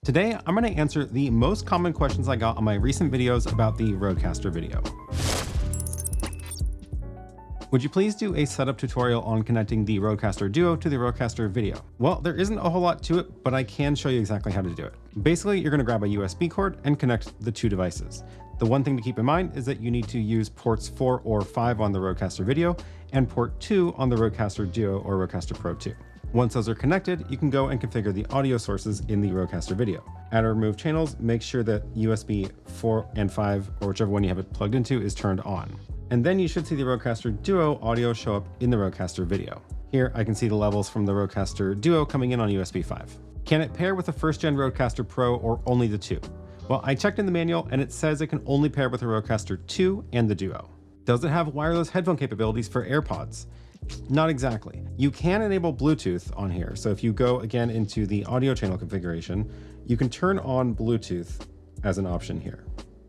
Today, I'm going to answer the most common questions I got on my recent videos about the RØDECaster video. Would you please do a setup tutorial on connecting the RØDECaster Duo to the RØDECaster video? Well, there isn't a whole lot to it, but I can show you exactly how to do it. Basically, you're going to grab a USB cord and connect the two devices. The one thing to keep in mind is that you need to use ports 4 or 5 on the RØDECaster video and port 2 on the RØDECaster Duo or RØDECaster Pro 2. Once those are connected, you can go and configure the audio sources in the RØDECaster video. Add or remove channels, make sure that USB 4 and 5, or whichever one you have it plugged into, is turned on. And then you should see the RØDECaster Duo audio show up in the RØDECaster video. Here, I can see the levels from the RØDECaster Duo coming in on USB 5. Can it pair with the first gen RØDECaster Pro or only the 2? Well, I checked in the manual and it says it can only pair with the RØDECaster 2 and the Duo. Does it have wireless headphone capabilities for AirPods? Not exactly. You can enable Bluetooth on here. So if you go again into the audio channel configuration, you can turn on Bluetooth as an option here.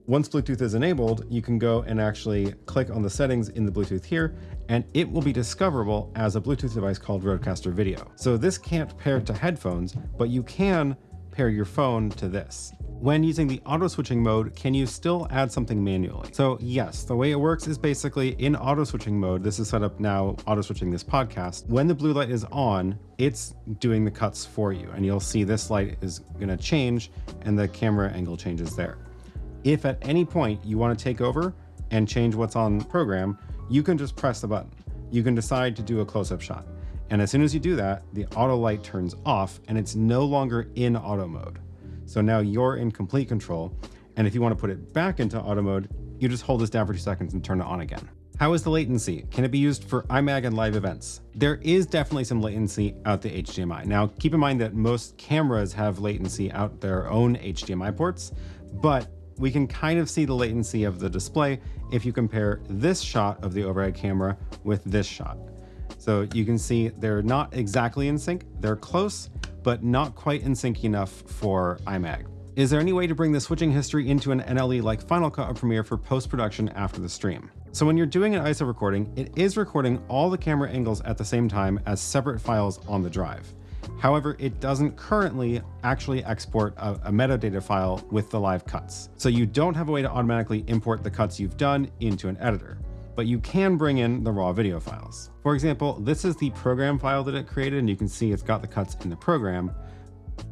Once Bluetooth is enabled, you can go and actually click on the settings in the Bluetooth here, and it will be discoverable as a Bluetooth device called RØDECaster Video. So this can't pair to headphones, but you can pair your phone to this. When using the auto switching mode, can you still add something manually? So yes, the way it works is basically in auto switching mode. This is set up now, auto switching this podcast. When the blue light is on, it's doing the cuts for you. And you'll see this light is gonna change and the camera angle changes there. If at any point you wanna take over and change what's on program, you can just press the button. You can decide to do a close-up shot. And as soon as you do that, the auto light turns off and it's no longer in auto mode. So now you're in complete control. And if you want to put it back into auto mode, you just hold this down for 2 seconds and turn it on again. How is the latency? Can it be used for iMag and live events? There is definitely some latency out the HDMI. Now, keep in mind that most cameras have latency out their own HDMI ports, but we can kind of see the latency of the display if you compare this shot of the overhead camera with this shot. So you can see they're not exactly in sync. They're close, but not quite in sync enough for iMag. Is there any way to bring the switching history into an NLE like Final Cut or Premiere for post-production after the stream? So when you're doing an ISO recording, it is recording all the camera angles at the same time as separate files on the drive. However, it doesn't currently actually export a metadata file with the live cuts. So you don't have a way to automatically import the cuts you've done into an editor, but you can bring in the raw video files. For example, this is the program file that it created, and you can see it's got the cuts in the program,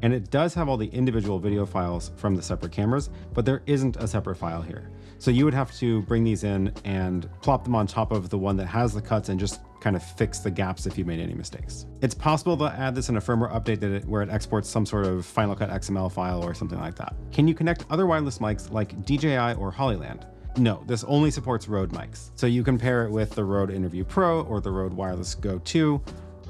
and it does have all the individual video files from the separate cameras, but there isn't a separate file here. So you would have to bring these in and plop them on top of the one that has the cuts and just kind of fix the gaps if you made any mistakes. It's possible to add this in a firmware update where it exports some sort of Final Cut XML file or something like that. Can you connect other wireless mics like DJI or Hollyland? No, this only supports Rode mics. So you can pair it with the Rode Interview Pro or the Rode Wireless Go 2,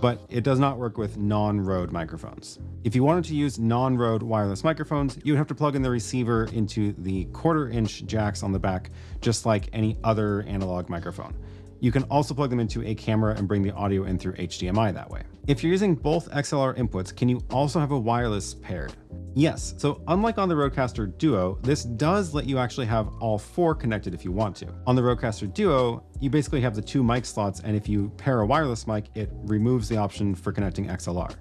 but it does not work with non-Rode microphones. If you wanted to use non-Rode wireless microphones, you would have to plug in the receiver into the 1/4-inch jacks on the back, just like any other analog microphone. You can also plug them into a camera and bring the audio in through HDMI that way. If you're using both XLR inputs, can you also have a wireless paired? Yes, so unlike on the RØDECaster Duo, this does let you actually have all 4 connected if you want to. On the RØDECaster Duo, you basically have the 2 mic slots, and if you pair a wireless mic, it removes the option for connecting XLR.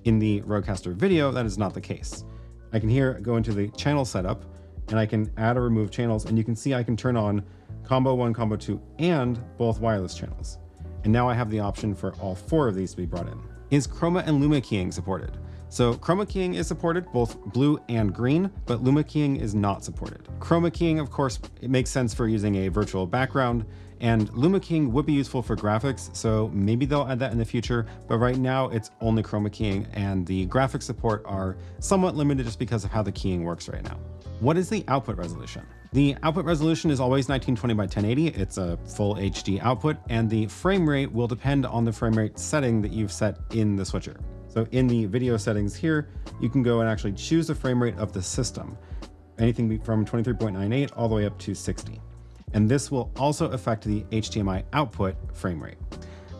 In the RØDECaster Video, that is not the case. I can here go into the channel setup, and I can add or remove channels, and you can see I can turn on Combo 1, Combo 2, and both wireless channels. And now I have the option for all 4 of these to be brought in. Is chroma and luma keying supported? So chroma keying is supported, both blue and green, but luma keying is not supported. Chroma keying, of course, it makes sense for using a virtual background, and luma keying would be useful for graphics, so maybe they'll add that in the future, but right now it's only chroma keying, and the graphics support are somewhat limited just because of how the keying works right now. What is the output resolution? The output resolution is always 1920 by 1080. It's a full HD output, and the frame rate will depend on the frame rate setting that you've set in the switcher. So in the video settings here, you can go and actually choose the frame rate of the system, anything from 23.98 all the way up to 60. And this will also affect the HDMI output frame rate.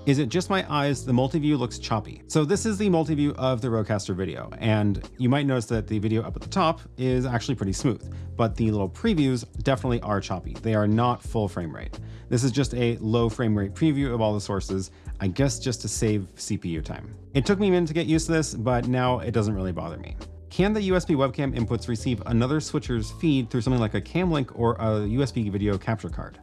Is it just my eyes? The multi-view looks choppy. So this is the multi-view of the RØDECaster video, and you might notice that the video up at the top is actually pretty smooth, but the little previews definitely are choppy. They are not full frame rate. This is just a low frame rate preview of all the sources, I guess just to save CPU time. It took me a minute to get used to this, but now it doesn't really bother me. Can the USB webcam inputs receive another switcher's feed through something like a cam link or a USB video capture card?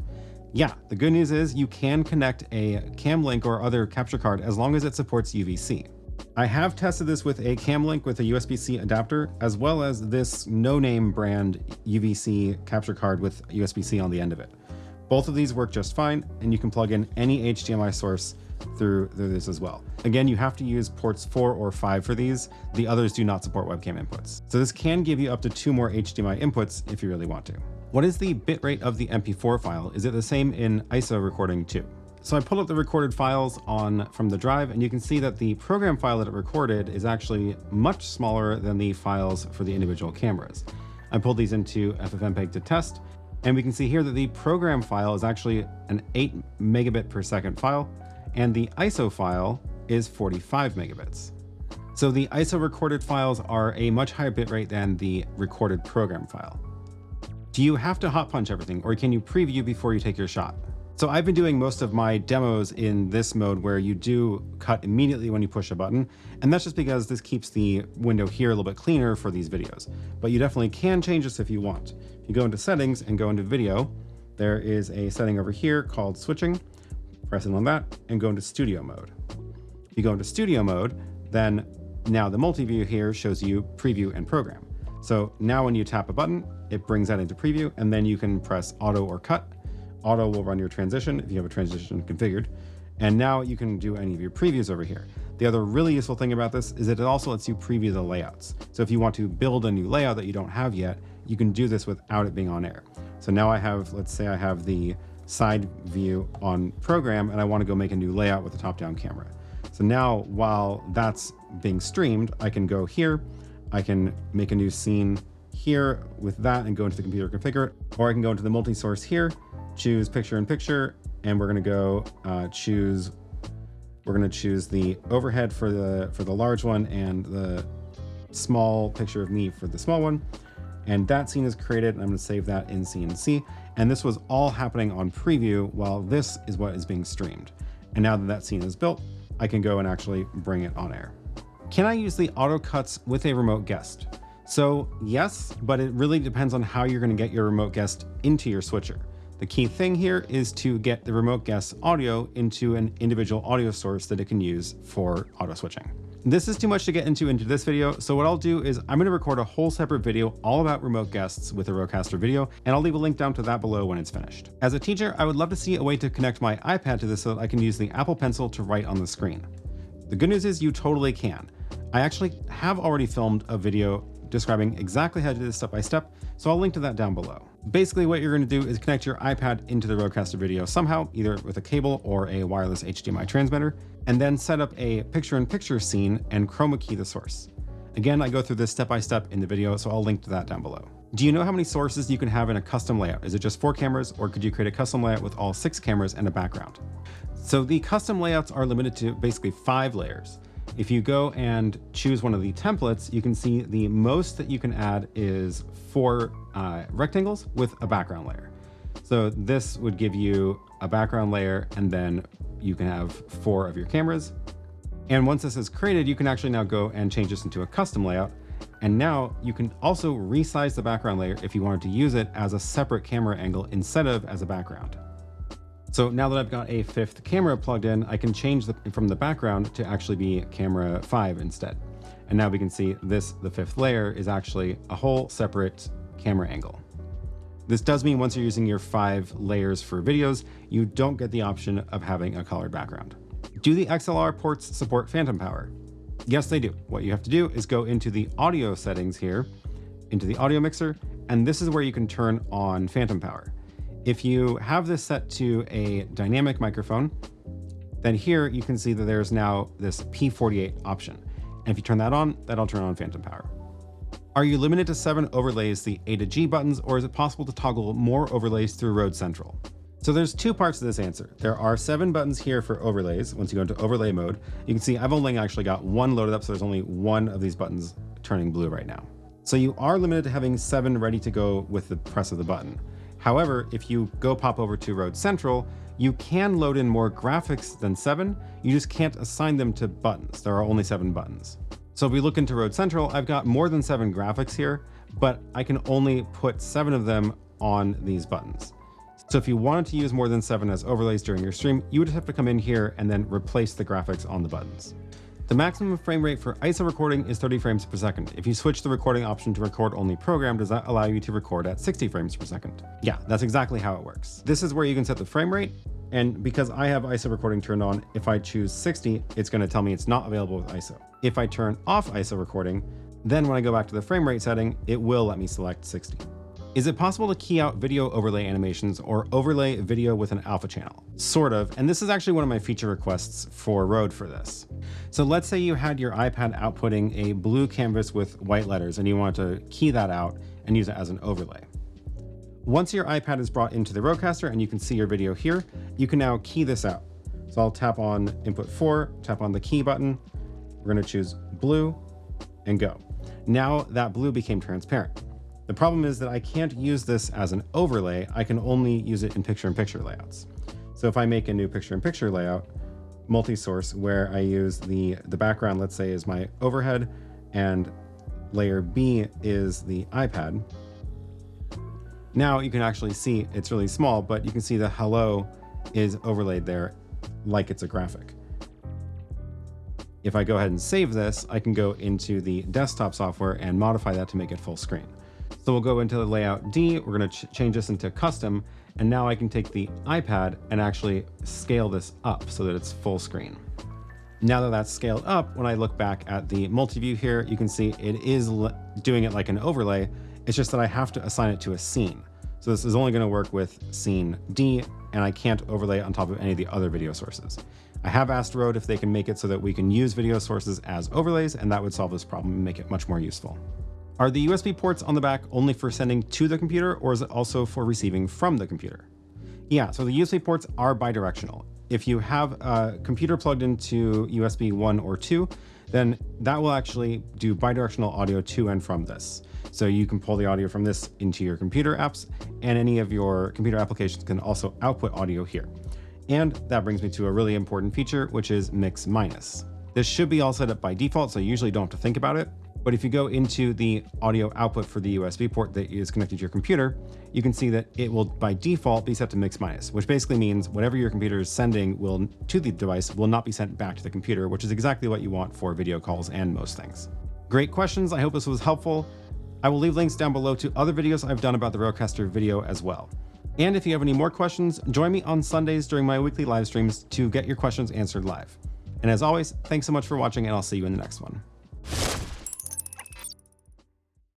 Yeah, the good news is you can connect a cam link or other capture card as long as it supports UVC. I have tested this with a cam link with a USB-C adapter, as well as this no-name brand UVC capture card with USB-C on the end of it. Both of these work just fine, and you can plug in any HDMI source through this as well. Again, you have to use ports 4 or 5 for these. The others do not support webcam inputs. So this can give you up to 2 more HDMI inputs if you really want to. What is the bitrate of the MP4 file? Is it the same in ISO recording too? So I pulled up the recorded files from the drive, and you can see that the program file that it recorded is actually much smaller than the files for the individual cameras. I pulled these into FFmpeg to test, and we can see here that the program file is actually an 8 megabit per second file, and the ISO file is 45 megabits. So the ISO recorded files are a much higher bitrate than the recorded program file. Do you have to hot punch everything, or can you preview before you take your shot? So I've been doing most of my demos in this mode where you do cut immediately when you push a button, and that's just because this keeps the window here a little bit cleaner for these videos. But you definitely can change this if you want. If you go into settings and go into video, there is a setting over here called switching. Pressing on that and go into studio mode. If you go into studio mode, then now the multi-view here shows you preview and program. So now when you tap a button, it brings that into preview, and then you can press auto or cut. Auto will run your transition if you have a transition configured. And now you can do any of your previews over here. The other really useful thing about this is that it also lets you preview the layouts. So if you want to build a new layout that you don't have yet, you can do this without it being on air. So now I have, let's say I have the side view on program, and I want to go make a new layout with a top-down camera. So now while that's being streamed, I can go here, I can make a new scene here with that and go into the computer configure, or I can go into the multi-source here, choose picture in picture, and we're going to go choose the overhead for the large one and the small picture of me for the small one. And that scene is created, and I'm going to save that in CNC. And this was all happening on preview while this is what is being streamed. And now that that scene is built, I can go and actually bring it on air. Can I use the auto cuts with a remote guest? So yes, but it really depends on how you're going to get your remote guest into your switcher. The key thing here is to get the remote guest's audio into an individual audio source that it can use for auto switching. This is too much to get into this video, so what I'll do is I'm going to record a whole separate video all about remote guests with the RØDECaster video, and I'll leave a link down to that below when it's finished. As a teacher, I would love to see a way to connect my iPad to this so that I can use the Apple Pencil to write on the screen. The good news is you totally can. I actually have already filmed a video describing exactly how to do this step by step, so I'll link to that down below. Basically what you're going to do is connect your iPad into the RØDECaster video somehow, either with a cable or a wireless HDMI transmitter, and then set up a picture-in-picture scene and chroma key the source. Again, I go through this step by step in the video, so I'll link to that down below. Do you know how many sources you can have in a custom layout? Is it just 4 cameras, or could you create a custom layout with all 6 cameras and a background? So the custom layouts are limited to basically 5 layers. If you go and choose one of the templates, you can see the most that you can add is 4 rectangles with a background layer. So this would give you a background layer, and then you can have 4 of your cameras. And once this is created, you can actually now go and change this into a custom layout. And now you can also resize the background layer if you wanted to use it as a separate camera angle instead of as a background. So now that I've got a 5th camera plugged in, I can change from the background to actually be camera 5 instead. And now we can see the 5th layer is actually a whole separate camera angle. This does mean once you're using your 5 layers for videos, you don't get the option of having a colored background. Do the XLR ports support phantom power? Yes, they do. What you have to do is go into the audio settings here, into the audio mixer, and this is where you can turn on phantom power. If you have this set to a dynamic microphone, then here you can see that there's now this P48 option. And if you turn that on, that'll turn on phantom power. Are you limited to 7 overlays, the A to G buttons, or is it possible to toggle more overlays through Rode Central? So there's 2 parts to this answer. There are 7 buttons here for overlays. Once you go into overlay mode, you can see I've only actually got 1 loaded up, so there's only 1 of these buttons turning blue right now. So you are limited to having 7 ready to go with the press of the button. However, if you go pop over to Rode Central, you can load in more graphics than 7. You just can't assign them to buttons. There are only 7 buttons. So if we look into Rode Central, I've got more than 7 graphics here, but I can only put 7 of them on these buttons. So if you wanted to use more than 7 as overlays during your stream, you would just have to come in here and then replace the graphics on the buttons. The maximum frame rate for ISO recording is 30 frames per second. If you switch the recording option to record only program, does that allow you to record at 60 frames per second? Yeah, that's exactly how it works. This is where you can set the frame rate. And because I have ISO recording turned on, if I choose 60, it's going to tell me it's not available with ISO. If I turn off ISO recording, then when I go back to the frame rate setting, it will let me select 60. Is it possible to key out video overlay animations or overlay video with an alpha channel? Sort of, and this is actually one of my feature requests for Rode for this. So let's say you had your iPad outputting a blue canvas with white letters and you want to key that out and use it as an overlay. Once your iPad is brought into the RØDECaster and you can see your video here, you can now key this out. So I'll tap on input 4, tap on the key button. We're going to choose blue and go. Now that blue became transparent. The problem is that I can't use this as an overlay. I can only use it in picture-in-picture layouts. So if I make a new picture-in-picture layout, multi-source, where I use the background, let's say, is my overhead, and layer B is the iPad. Now you can actually see it's really small, but you can see the hello is overlaid there like it's a graphic. If I go ahead and save this, I can go into the desktop software and modify that to make it full screen. So we'll go into the layout D, we're going to change this into custom, and now I can take the iPad and actually scale this up so that it's full screen. Now that that's scaled up, when I look back at the multi-view here, you can see it is doing it like an overlay. It's just that I have to assign it to a scene. So this is only going to work with scene D, and I can't overlay it on top of any of the other video sources. I have asked Rode if they can make it so that we can use video sources as overlays, and that would solve this problem and make it much more useful. Are the USB ports on the back only for sending to the computer, or is it also for receiving from the computer? Yeah, so the USB ports are bidirectional. If you have a computer plugged into USB 1 or 2, then that will actually do bidirectional audio to and from this. So you can pull the audio from this into your computer apps, and any of your computer applications can also output audio here. And that brings me to a really important feature, which is mix minus. This should be all set up by default, so you usually don't have to think about it. But if you go into the audio output for the USB port that is connected to your computer, you can see that it will by default be set to mix minus, which basically means whatever your computer is sending to the device will not be sent back to the computer, which is exactly what you want for video calls and most things. Great questions. I hope this was helpful. I will leave links down below to other videos I've done about the RØDECaster video as well. And if you have any more questions, join me on Sundays during my weekly live streams to get your questions answered live. And as always, thanks so much for watching, and I'll see you in the next one.